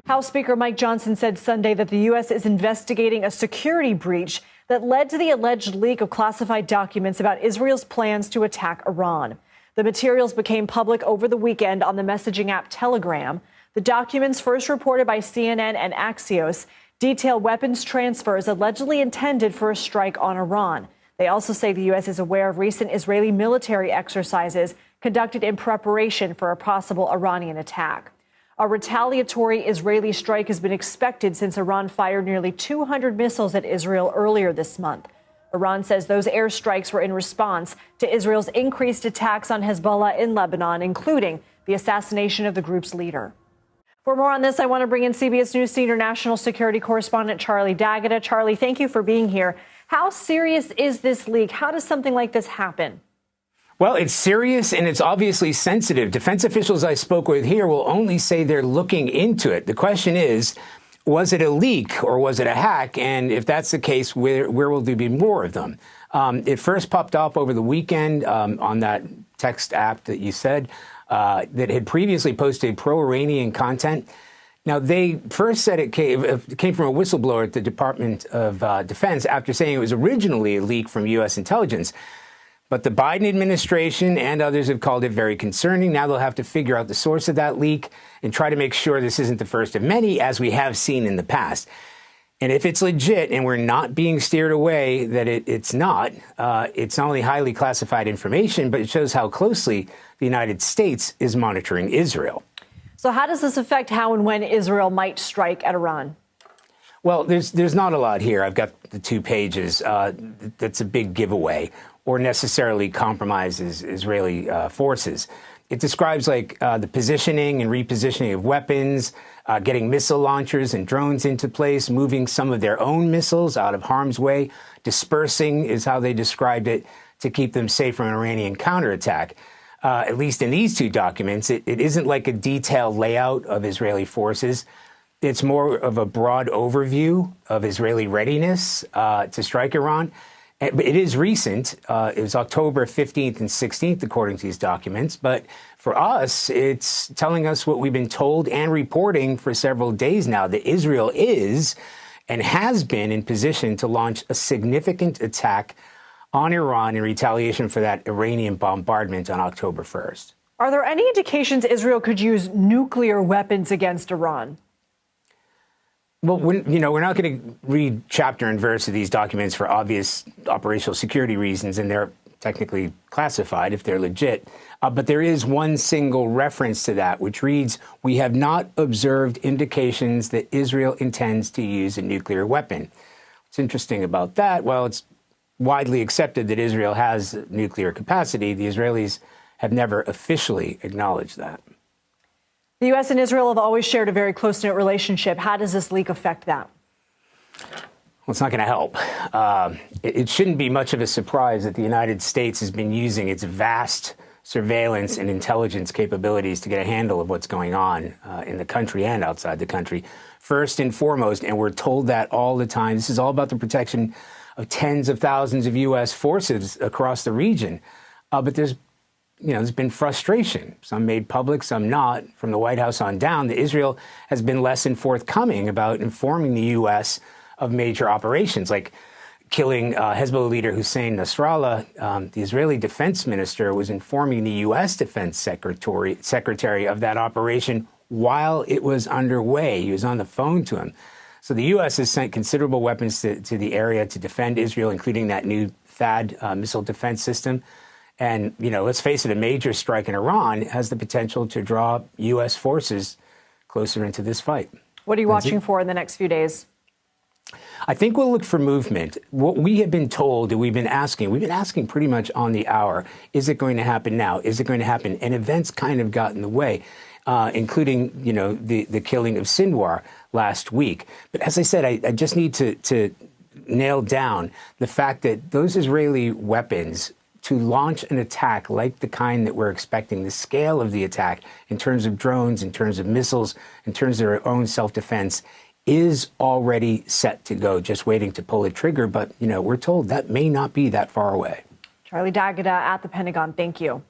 House Speaker Mike Johnson said Sunday that the U.S. is investigating a security breach that led to the alleged leak of classified documents about Israel's plans to attack Iran. The materials became public over the weekend on the messaging app Telegram. The documents, first reported by CNN and Axios, detail weapons transfers allegedly intended for a strike on Iran. They also say the U.S. is aware of recent Israeli military exercises conducted in preparation for a possible Iranian attack. A retaliatory Israeli strike has been expected since Iran fired nearly 200 missiles at Israel earlier this month. Iran says those airstrikes were in response to Israel's increased attacks on Hezbollah in Lebanon, including the assassination of the group's leader. For more on this, I want to bring in CBS News senior national security correspondent Charlie D'Agata. Charlie, thank you for being here. How serious is this leak? How does something like this happen? Well, it's serious and it's obviously sensitive. Defense officials I spoke with here will only say they're looking into it. The question is, was it a leak or was it a hack? And if that's the case, where will there be more of them? It first popped up over the weekend on that text app that you said that had previously posted pro-Iranian content. Now, they first said it came from a whistleblower at the Department of Defense after saying it was originally a leak from U.S. intelligence. But the Biden administration and others have called it very concerning. Now they'll have to figure out the source of that leak and try to make sure this isn't the first of many, as we have seen in the past. And if it's legit and we're not being steered away that it's not only highly classified information, but it shows how closely the United States is monitoring Israel. So how does this affect how and when Israel might strike at Iran? Well, there's not a lot here. I've got the 2 pages. That's a big giveaway, or necessarily compromises Israeli forces. It describes the positioning and repositioning of weapons, getting missile launchers and drones into place, moving some of their own missiles out of harm's way, dispersing is how they described it, to keep them safe from an Iranian counterattack. At least in these 2 documents, it isn't like a detailed layout of Israeli forces. It's more of a broad overview of Israeli readiness to strike Iran. It is recent. It was October 15th and 16th, according to these documents. But for us, it's telling us what we've been told and reporting for several days now, that Israel is and has been in position to launch a significant attack on Iran in retaliation for that Iranian bombardment on October 1st. Are there any indications Israel could use nuclear weapons against Iran? Well, we're not going to read chapter and verse of these documents for obvious operational security reasons, and they're technically classified if they're legit. But there is one single reference to that, which reads, "We have not observed indications that Israel intends to use a nuclear weapon." What's interesting about that? Well, it's widely accepted that Israel has nuclear capacity. The Israelis have never officially acknowledged that. The U.S. and Israel have always shared a very close-knit relationship. How does this leak affect that? Well, it's not going to help. It shouldn't be much of a surprise that the United States has been using its vast surveillance and intelligence capabilities to get a handle of what's going on in the country and outside the country, first and foremost. And we're told that all the time. This is all about the protection of tens of thousands of U.S. forces across the region. But there's been frustration, some made public, some not, from the White House on down, that Israel has been less than forthcoming about informing the U.S. of major operations, like killing Hezbollah leader Hussein Nasrallah. The Israeli defense minister was informing the U.S. defense secretary of that operation while it was underway. He was on the phone to him. So the U.S. has sent considerable weapons to the area to defend Israel, including that new THAAD missile defense system. And, let's face it, a major strike in Iran has the potential to draw U.S. forces closer into this fight. What are you watching for in the next few days? I think we'll look for movement. What we have been told, and we've been asking pretty much on the hour, is it going to happen now? Is it going to happen? And events kind of got in the way, including, the killing of Sinwar last week. But as I said, I just need to nail down the fact that those Israeli weapons, to launch an attack like the kind that we're expecting, the scale of the attack in terms of drones, in terms of missiles, in terms of their own self-defense, is already set to go, just waiting to pull a trigger. But, we're told that may not be that far away. Charlie D'Agata at the Pentagon, thank you.